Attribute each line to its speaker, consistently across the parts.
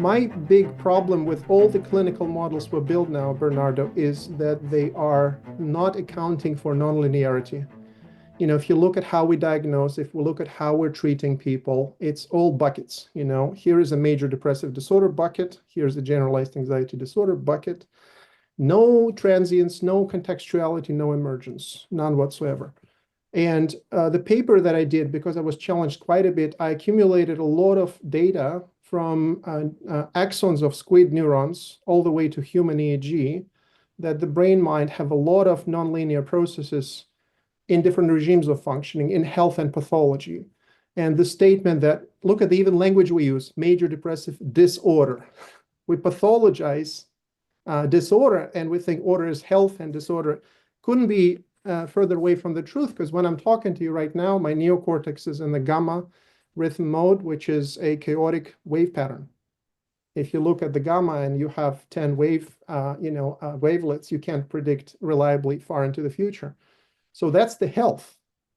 Speaker 1: My big problem with all the clinical models we build now, Bernardo, is that they are not accounting for nonlinearity. If you look at how we diagnose, if we look at how we're treating people, it's all buckets. Here is a major depressive disorder bucket. Here's a generalized anxiety disorder bucket. No transience, no contextuality, no emergence, none whatsoever. And the paper that I did, because I was challenged quite a bit, I accumulated a lot of data from axons of squid neurons all the way to human EEG, that the brain mind have a lot of nonlinear processes in different regimes of functioning in health and pathology. And the statement that, look at the even language we use, major depressive disorder. We pathologize disorder and we think order is health and disorder. Couldn't be further away from the truth, because when I'm talking to you right now, my neocortex is in the gamma rhythm mode, which is a chaotic wave pattern. If you look at the gamma and you have 10 wavelets, you can't predict reliably far into the future. So that's the health.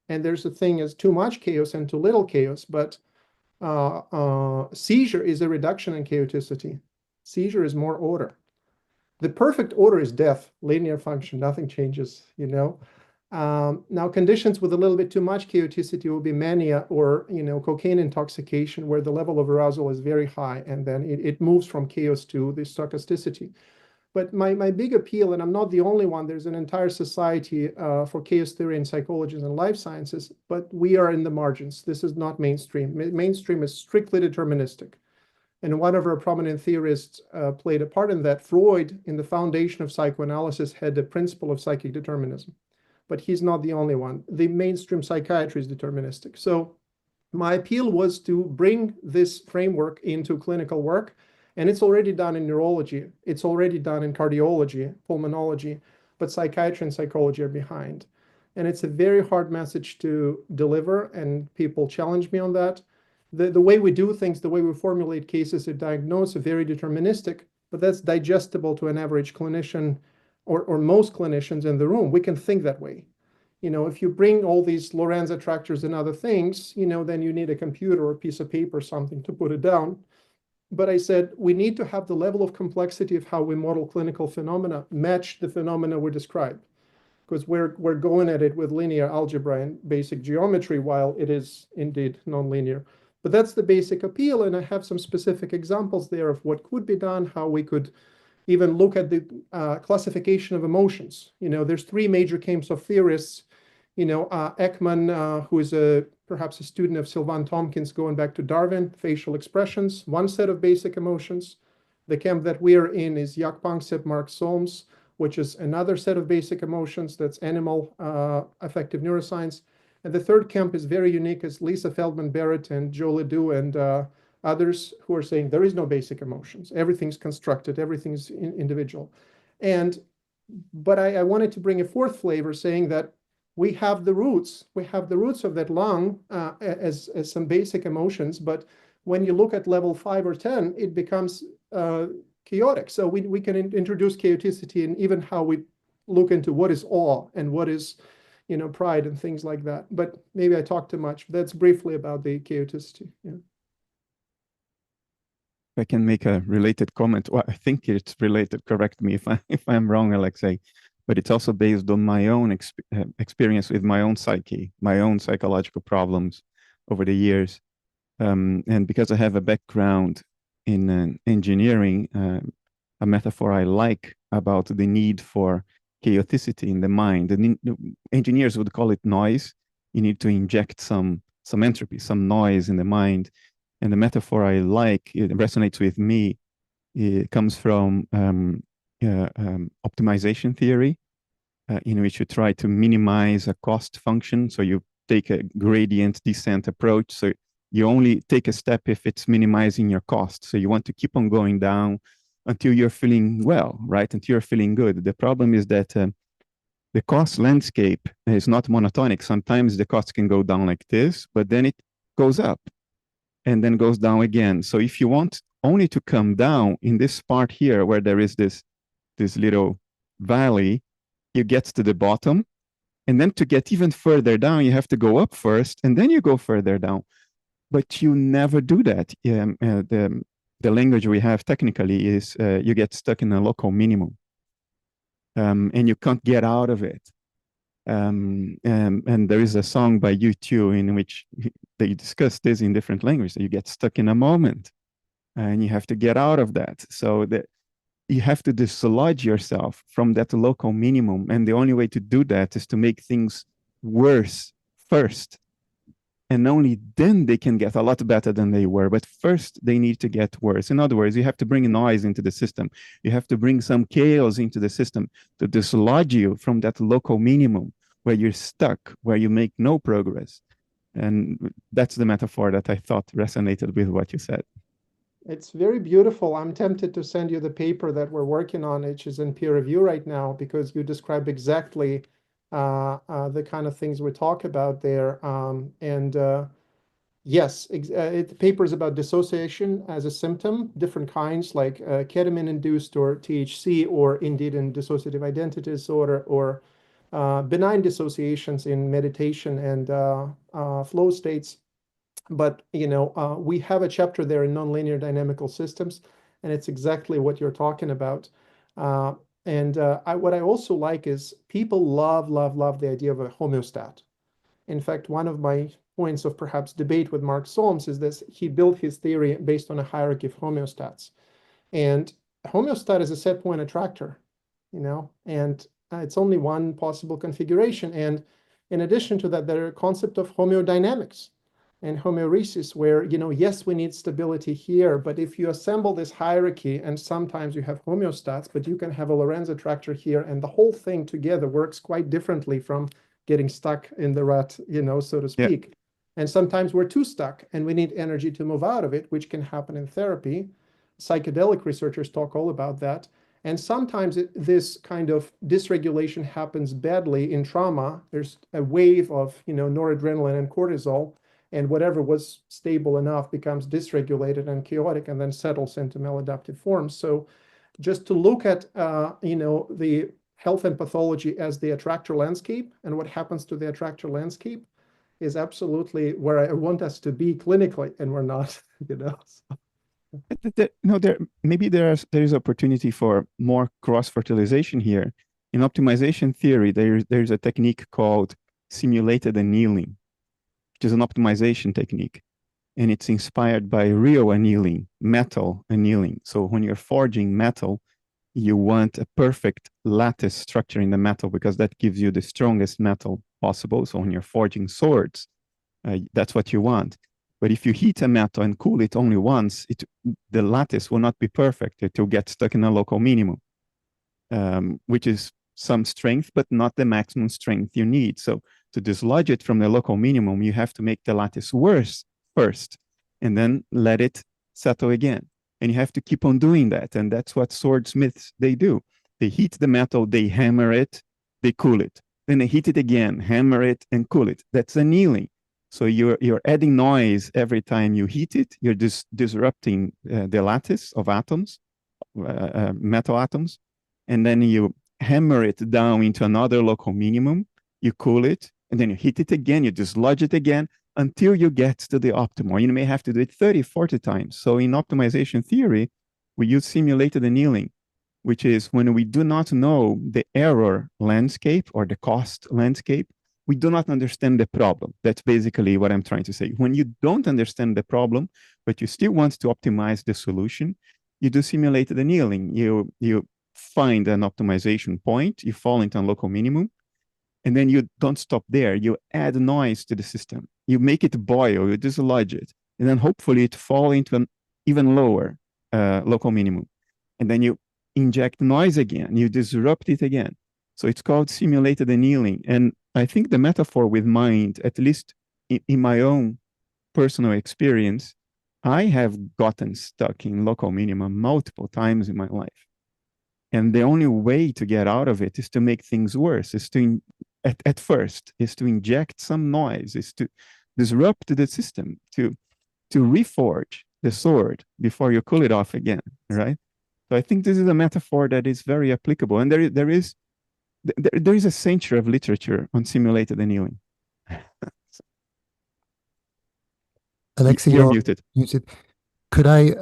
Speaker 1: And there's a thing as too much chaos and too little chaos, but seizure is a reduction in chaoticity. Seizure is more order. The perfect order is death, linear function, nothing changes, Now, conditions with a little bit too much chaoticity will be mania or, cocaine intoxication, where the level of arousal is very high, and then it moves from chaos to the stochasticity. But my big appeal, and I'm not the only one, there's an entire society for chaos theory and psychology and life sciences, but we are in the margins. This is not mainstream. Mainstream is strictly deterministic. And one of our prominent theorists played a part in that. Freud, in the foundation of psychoanalysis, had the principle of psychic determinism. But he's not the only one. The mainstream psychiatry is deterministic. So my appeal was to bring this framework into clinical work. And it's already done in neurology. It's already done in cardiology, pulmonology, but psychiatry and psychology are behind. And it's a very hard message to deliver, and people challenge me on that. The way we do things, the way we formulate cases to diagnose are very deterministic, but that's digestible to an average clinician or most clinicians in the room. We can think that way. If you bring all these Lorentz attractors and other things, then you need a computer or a piece of paper or something to put it down. But I said, we need to have the level of complexity of how we model clinical phenomena match the phenomena we describe. Because we're going at it with linear algebra and basic geometry, while it is indeed nonlinear. But that's the basic appeal, and I have some specific examples there of what could be done, how we could even look at the classification of emotions. There's three major camps of theorists. Ekman, who is perhaps a student of Sylvan Tompkins, going back to Darwin, facial expressions, one set of basic emotions. The camp that we are in is Jaak Panksepp, Mark Solms, which is another set of basic emotions, that's animal affective neuroscience. And the third camp is very unique, is Lisa Feldman Barrett and Joe Ledoux and others who are saying there is no basic emotions. Everything's constructed, everything's individual. But I wanted to bring a fourth flavor, saying that we have the roots of that lung as some basic emotions, but when you look at level 5 or 10, it becomes chaotic. So we can introduce chaoticity in even how we look into what is awe and what is pride and things like that. But maybe I talked too much. That's briefly about the chaoticity. Yeah.
Speaker 2: If I can make a related comment. Well, I think it's related. Correct me if I'm wrong, Alexey. But it's also based on my own experience with my own psyche, my own psychological problems over the years. And because I have a background in engineering, a metaphor I like about the need for chaoticity in the mind. The engineers would call it noise. You need to inject some entropy, some noise in the mind. And the metaphor I like, it resonates with me, it comes from optimization theory, in which you try to minimize a cost function. So you take a gradient descent approach. So you only take a step if it's minimizing your cost. So you want to keep on going down until you're feeling well, right? Until you're feeling good. The problem is that the cost landscape is not monotonic. Sometimes the cost can go down like this, but then it goes up and then goes down again. So if you want only to come down in this part here where there is this little valley, you get to the bottom. And then to get even further down, you have to go up first, and then you go further down. But you never do that. the language we have technically is you get stuck in a local minimum, and you can't get out of it. And there is a song by U2 in which they discuss this in different languages. You get stuck in a moment, and you have to get out of that. So that you have to dislodge yourself from that local minimum, and the only way to do that is to make things worse first. And only then they can get a lot better than they were. But first, they need to get worse. In other words, you have to bring noise into the system. You have to bring some chaos into the system to dislodge you from that local minimum where you're stuck, where you make no progress. And that's the metaphor that I thought resonated with what you said.
Speaker 1: It's very beautiful. I'm tempted to send you the paper that we're working on, which is in peer review right now, because you describe exactly the kind of things we talk about there. Yes, the paper is about dissociation as a symptom, different kinds like ketamine-induced or THC, or indeed in dissociative identity disorder, or benign dissociations in meditation and flow states. But we have a chapter there in nonlinear dynamical systems, and it's exactly what you're talking about. What I also like is people love the idea of a homeostat. In fact, one of my points of perhaps debate with Mark Solms is this: he built his theory based on a hierarchy of homeostats. And a homeostat is a set point attractor, and it's only one possible configuration. And in addition to that, there are a concept of homeodynamics and homeoresis, where, yes, we need stability here, but if you assemble this hierarchy, and sometimes you have homeostats, but you can have a Lorentz attractor here, and the whole thing together works quite differently from getting stuck in the rut, so to speak. Yeah. And sometimes we're too stuck and we need energy to move out of it, which can happen in therapy. Psychedelic researchers talk all about that. And sometimes this kind of dysregulation happens badly in trauma. There's a wave of, noradrenaline and cortisol, and whatever was stable enough becomes dysregulated and chaotic and then settles into maladaptive forms. So just to look at, the health and pathology as the attractor landscape and what happens to the attractor landscape is absolutely where I want us to be clinically, and we're not,
Speaker 2: No, maybe there is opportunity for more cross-fertilization here. In optimization theory, there's a technique called simulated annealing, which is an optimization technique. And it's inspired by real annealing, metal annealing. So when you're forging metal, you want a perfect lattice structure in the metal because that gives you the strongest metal possible. So when you're forging swords, that's what you want. But if you heat a metal and cool it only once, the lattice will not be perfect. It will get stuck in a local minimum, which is some strength, but not the maximum strength you need. So to dislodge it from the local minimum, you have to make the lattice worse first, and then let it settle again. And you have to keep on doing that. And that's what swordsmiths, they do. They heat the metal, they hammer it, they cool it. Then they heat it again, hammer it, and cool it. That's annealing. So you're adding noise every time you heat it. You're disrupting the lattice of atoms, metal atoms. And then you hammer it down into another local minimum. You cool it, and then you heat it again. You dislodge it again until you get to the optimal. You may have to do it 30, 40 times. So in optimization theory, we use simulated annealing, which is when we do not know the error landscape or the cost landscape, we do not understand the problem. That's basically what I'm trying to say. When you don't understand the problem, but you still want to optimize the solution, you do simulated annealing. You find an optimization point, you fall into a local minimum, and then you don't stop there. You add noise to the system. You make it boil, you dislodge it, and then hopefully it fall into an even lower local minimum. And then you inject noise again, you disrupt it again. So it's called simulated annealing. And I think the metaphor with mind, at least in my own personal experience, I have gotten stuck in local minimum multiple times in my life. And the only way to get out of it is to make things worse, is to at first, is to inject some noise, is to disrupt the system, to reforge the sword before you cool it off again, right? So I think this is a metaphor that is very applicable. And there is a century of literature on simulated annealing.
Speaker 3: Alexey,
Speaker 2: you're muted.
Speaker 3: Muted. Could I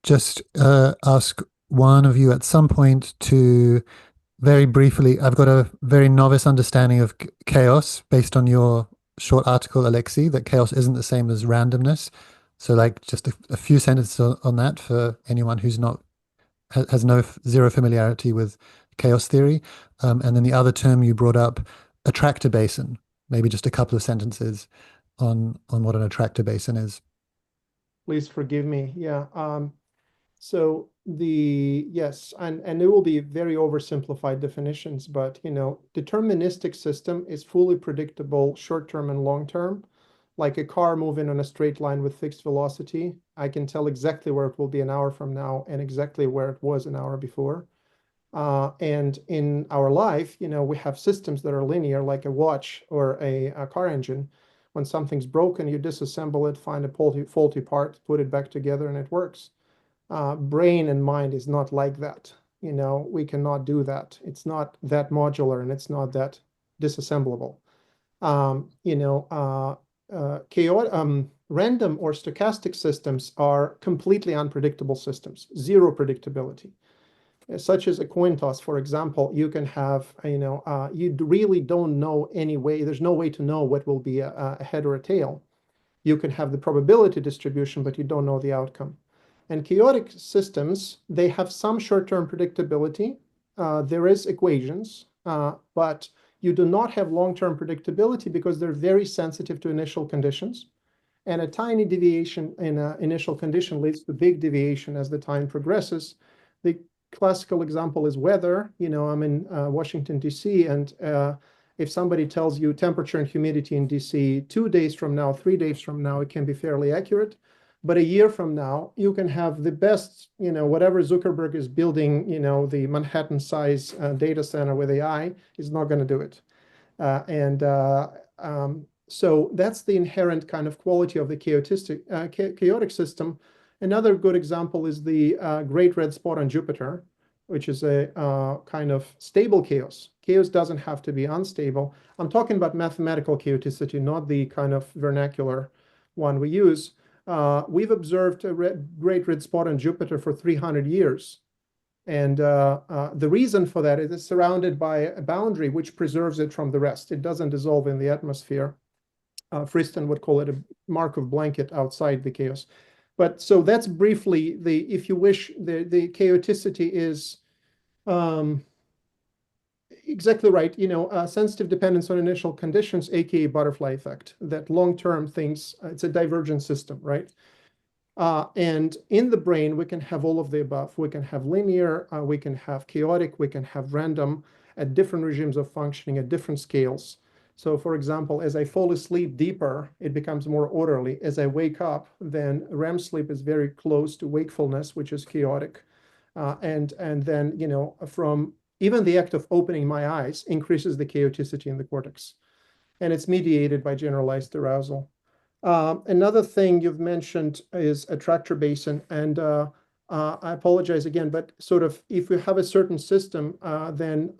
Speaker 3: just ask one of you at some point to very briefly, I've got a very novice understanding of chaos based on your short article, Alexei, that chaos isn't the same as randomness. So, like, just a few sentences on that for anyone who's not has no zero familiarity with chaos theory. And then the other term you brought up, attractor basin. Maybe just a couple of sentences on what an attractor basin is.
Speaker 1: Please forgive me. Yeah. So yes, and it will be very oversimplified definitions, but deterministic system is fully predictable short term and long term, like a car moving on a straight line with fixed velocity. I can tell exactly where it will be an hour from now and exactly where it was an hour before. And in our life, we have systems that are linear, like a watch or a car engine. When something's broken, you disassemble it, find a faulty part, put it back together, and it works. Brain and mind is not like that. We cannot do that. It's not that modular and it's not that disassemblable. Chaotic, random or stochastic systems are completely unpredictable systems, zero predictability. Such as a coin toss, for example, you can have, you really don't know any way, there's no way to know what will be a head or a tail. You can have the probability distribution, but you don't know the outcome. And chaotic systems, they have some short-term predictability. There is equations, but you do not have long-term predictability because they're very sensitive to initial conditions. And a tiny deviation in an initial condition leads to big deviation as the time progresses. The classical example is weather. I'm in Washington, D.C., and if somebody tells you temperature and humidity in DC 2 days from now, 3 days from now, it can be fairly accurate. But a year from now, you can have the best, whatever Zuckerberg is building, the Manhattan size data center with AI is not going to do it. So that's the inherent kind of quality of the chaotic system. Another good example is the Great Red Spot on Jupiter, which is a kind of stable chaos. Chaos doesn't have to be unstable. I'm talking about mathematical chaoticity, not the kind of vernacular one we use. We've observed a Great Red Spot on Jupiter for 300 years. And the reason for that is it's surrounded by a boundary which preserves it from the rest. It doesn't dissolve in the atmosphere. Friston would call it a Markov blanket outside the chaos. But so that's briefly if you wish, the chaoticity is exactly right. Sensitive dependence on initial conditions, aka butterfly effect. That long-term things, it's a divergent system, right? And in the brain, we can have all of the above. We can have linear, we can have chaotic, we can have random at different regimes of functioning at different scales. So for example, as I fall asleep deeper, it becomes more orderly. As I wake up, then REM sleep is very close to wakefulness, which is chaotic. And then, from even the act of opening my eyes increases the chaoticity in the cortex. And it's mediated by generalized arousal. Another thing you've mentioned is attractor basin. And I apologize again, but sort of if you have a certain system, then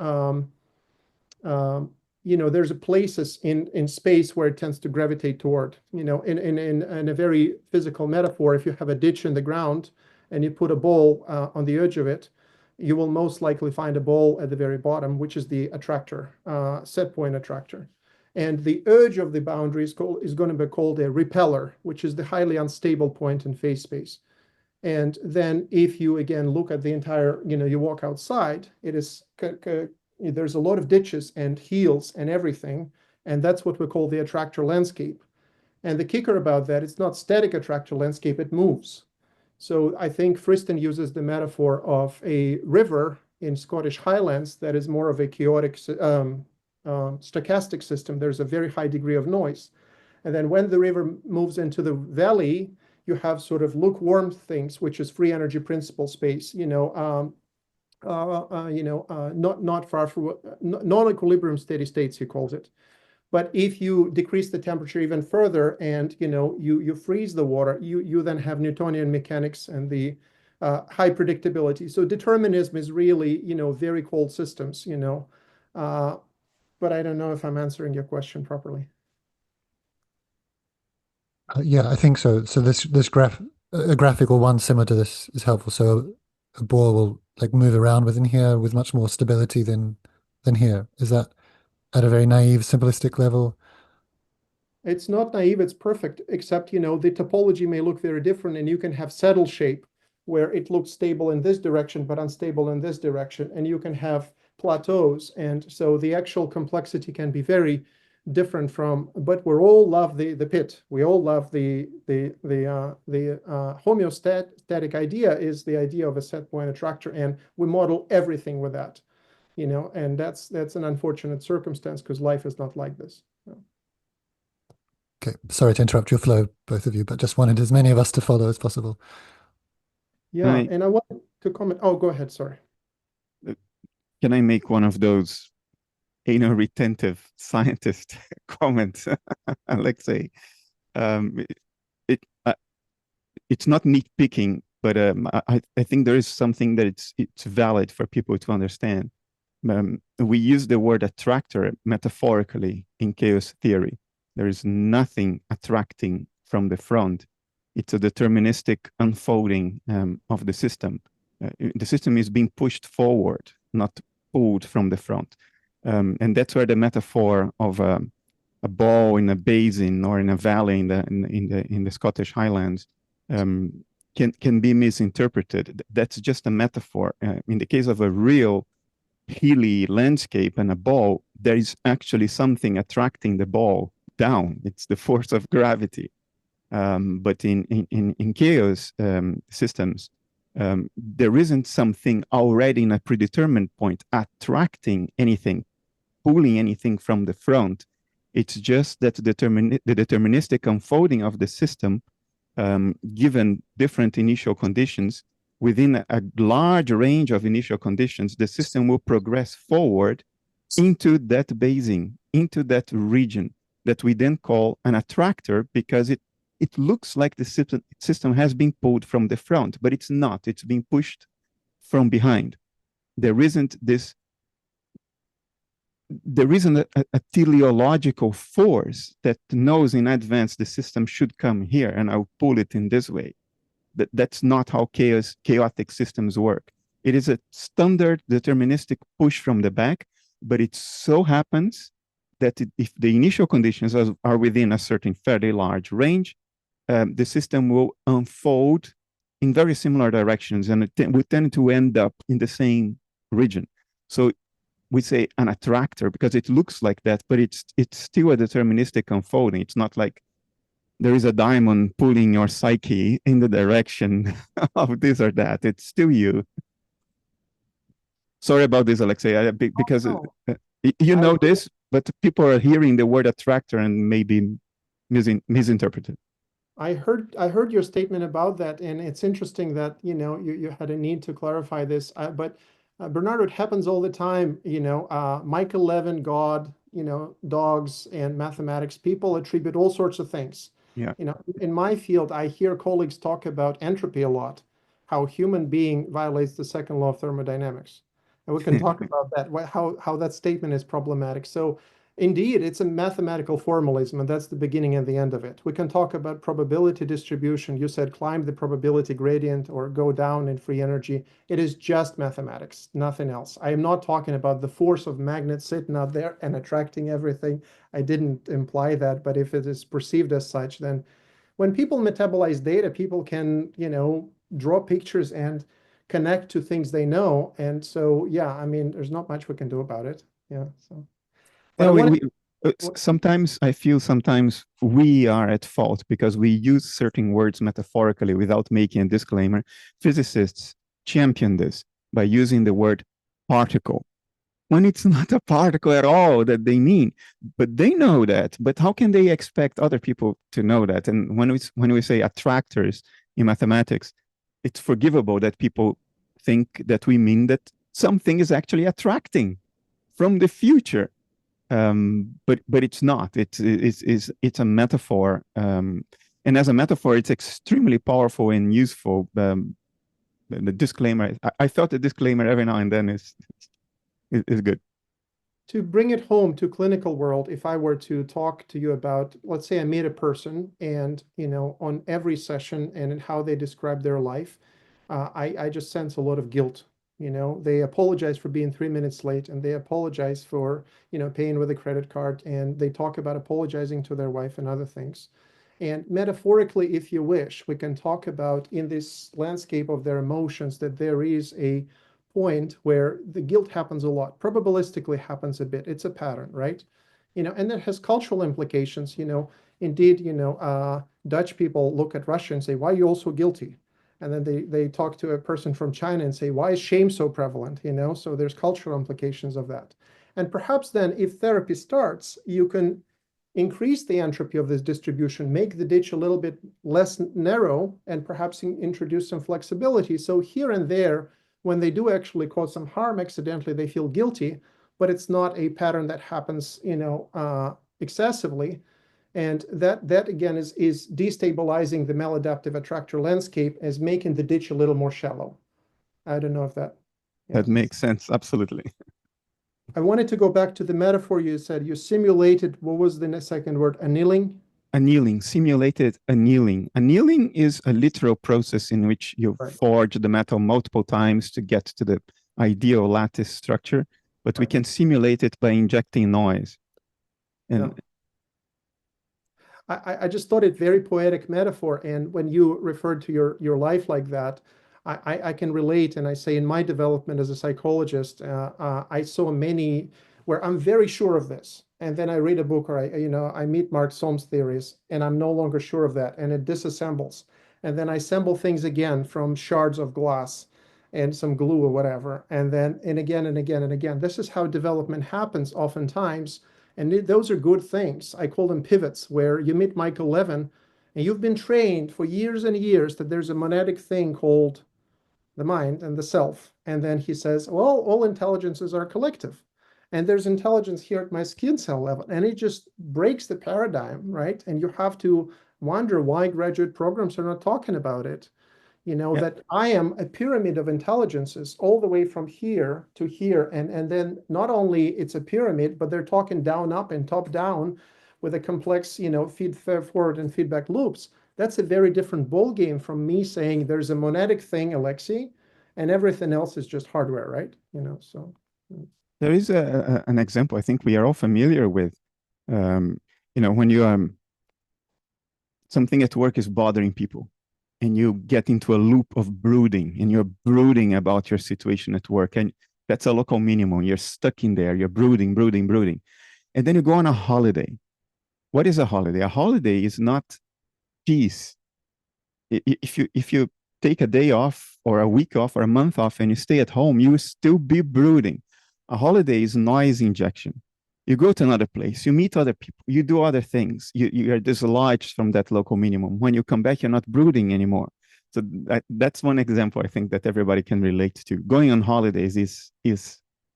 Speaker 1: there's a places in space where it tends to gravitate toward. In a very physical metaphor, if you have a ditch in the ground and you put a ball on the edge of it, you will most likely find a ball at the very bottom, which is the attractor, set point attractor. And the edge of the boundary is going to be called a repeller, which is the highly unstable point in phase space. And then if you again look at the entire, you walk outside, it is there's a lot of ditches and hills and everything, and that's what we call the attractor landscape. And the kicker about that, it's not static attractor landscape, it moves. So I think Friston uses the metaphor of a river in Scottish Highlands that is more of a chaotic stochastic system. There's a very high degree of noise. And then when the river moves into the valley, you have sort of lukewarm things, which is free energy principle space, not far from non-equilibrium steady states, he calls it. But if you decrease the temperature even further and you freeze the water, you then have Newtonian mechanics and the high predictability. So determinism is really very cold systems, but I don't know if I'm answering your question properly.
Speaker 3: Yeah, I think so. So this graph a graphical one similar to this is helpful. So a ball will like move around within here with much more stability than here. Is that at a very naive, simplistic level?
Speaker 1: It's not naive, it's perfect, except, you know, the topology may look very different, and you can have saddle shape where it looks stable in this direction, but unstable in this direction. And you can have plateaus. And so the actual complexity can be very different from, but we all love the pit. We all love the homeostatic idea is the idea of a set point attractor, and we model everything with that, you know, and that's an unfortunate circumstance because life is not like this.
Speaker 3: Okay, sorry to interrupt your flow, both of you, but just wanted as many of us to follow as possible.
Speaker 1: Yeah, and I wanted to comment. Oh, go ahead. Sorry.
Speaker 2: Can I make one of those anal retentive scientist comments, Alexey? It's not nitpicking, but I think there is something that it's valid for people to understand. We use the word attractor metaphorically in chaos theory. There is nothing attracting from the front. It's a deterministic unfolding of the system. The system is being pushed forward, not pulled from the front. And that's where the metaphor of a ball in a basin or in a valley in the Scottish Highlands can be misinterpreted. That's just a metaphor. In the case of a real hilly landscape and a ball, there is actually something attracting the ball down. It's the force of gravity. But in chaos systems, there isn't something already in a predetermined point attracting anything, pulling anything from the front. It's just that the deterministic unfolding of the system, given different initial conditions, within a large range of initial conditions, the system will progress forward into that basin, into that region that we then call an attractor, because it looks like the system has been pulled from the front, but it's not. It's being pushed from behind. There isn't a teleological force that knows in advance the system should come here and I'll pull it in this way. That's not how chaotic systems work. It is a standard deterministic push from the back, but it so happens that if the initial conditions are within a certain fairly large range, the system will unfold in very similar directions, and we tend to end up in the same region. So we say an attractor because it looks like that, but it's still a deterministic unfolding. It's not like there is a diamond pulling your psyche in the direction of this or that. It's still you. Sorry about this, Alexey, because you know this, but people are hearing the word attractor and maybe misinterpreted.
Speaker 1: I heard your statement about that, and it's interesting that, you know, you had a need to clarify this. But Bernardo, it happens all the time. You know, Michael Levin, God, you know, dogs, and mathematics. People attribute all sorts of things.
Speaker 2: Yeah.
Speaker 1: You know, in my field, I hear colleagues talk about entropy a lot, how human being violates the second law of thermodynamics, and we can talk about that, how that statement is problematic. So indeed, it's a mathematical formalism, and that's the beginning and the end of it. We can talk about probability distribution. You said climb the probability gradient or go down in free energy. It is just mathematics, nothing else. I am not talking about the force of magnets sitting out there and attracting everything. I didn't imply that, but if it is perceived as such, then when people metabolize data, people can, you know, draw pictures and connect to things they know. And so, yeah, I mean, there's not much we can do about it. Yeah, so.
Speaker 2: Sometimes I feel sometimes we are at fault because we use certain words metaphorically without making a disclaimer. Physicists champion this by using the word particle when it's not a particle at all that they mean, but they know that. But how can they expect other people to know that? And when we say attractors in mathematics, it's forgivable that people think that we mean that something is actually attracting from the future. But it's not. It's a metaphor, and as a metaphor, it's extremely powerful and useful. The disclaimer. I felt the disclaimer every now and then is good.
Speaker 1: to bring it home to clinical world, if I were to talk to you about, let's say I meet a person and, on every session and how they describe their life, I just sense a lot of guilt. They apologize for being 3 minutes late, and they apologize for, paying with a credit card, and they talk about apologizing to their wife and other things. And metaphorically, if you wish, we can talk about in this landscape of their emotions that there is a point where the guilt happens a lot, probabilistically happens a bit. It's a pattern, right? And that has cultural implications. Indeed, Dutch people look at Russia and say, why are you also guilty? And then they talk to a person from China and say, why is shame so prevalent? So there's cultural implications of that. And perhaps then if therapy starts, you can increase the entropy of this distribution, make the ditch a little bit less narrow, and perhaps introduce some flexibility. So here and there, when they do actually cause some harm accidentally, they feel guilty, but it's not a pattern that happens, excessively. And that again is destabilizing the maladaptive attractor landscape as making the ditch a little more shallow. I don't know if that.
Speaker 2: That makes sense. Absolutely.
Speaker 1: I wanted to go back to the metaphor you said. You simulated, what was the second word? Annealing?
Speaker 2: Annealing, simulated annealing. Annealing is a literal process in which you forge the metal multiple times to get to the ideal lattice structure, but we can simulate it by injecting noise. And
Speaker 1: I just thought it very poetic metaphor. And when you referred to your life like that, I can relate. And I say in my development as a psychologist, I saw many where I'm very sure of this. And then I read a book or I meet Mark Sohm's theories and I'm no longer sure of that. And it disassembles. And then I assemble things again from shards of glass and some glue or whatever. And then, and again, and again, and again. This is how development happens oftentimes. And those are good things. I call them pivots, where you meet Michael Levin and you've been trained for years and years that there's a monadic thing called the mind and the self. And then he says, well, all intelligences are collective. And there's intelligence here at my skin cell level. And it just breaks the paradigm, right? And you have to wonder why graduate programs are not talking about it. That I am a pyramid of intelligences all the way from here to here. And then not only it's a pyramid, but they're talking down up and top down with a complex, feed forward and feedback loops. That's a very different ball game from me saying there's a monadic thing, Alexey, and everything else is just hardware, right? So.
Speaker 2: There is an example I think we are all familiar with. When you something at work is bothering people, and you get into a loop of brooding, and you're brooding about your situation at work, and that's a local minimum. You're stuck in there. You're brooding, and then you go on a holiday. What is a holiday? A holiday is not peace. If you take a day off or a week off or a month off and you stay at home, you will still be brooding. A holiday is noise injection. You go to another place, you meet other people, you do other things. You are dislodged from that local minimum. When you come back, you're not brooding anymore. So that's one example I think that everybody can relate to. Going on holidays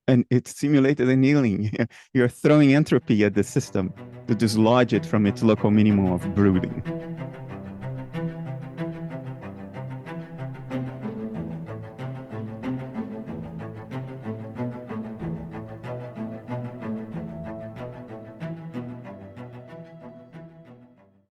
Speaker 2: and it's simulated annealing. You're throwing entropy at the system to dislodge it from its local minimum of brooding.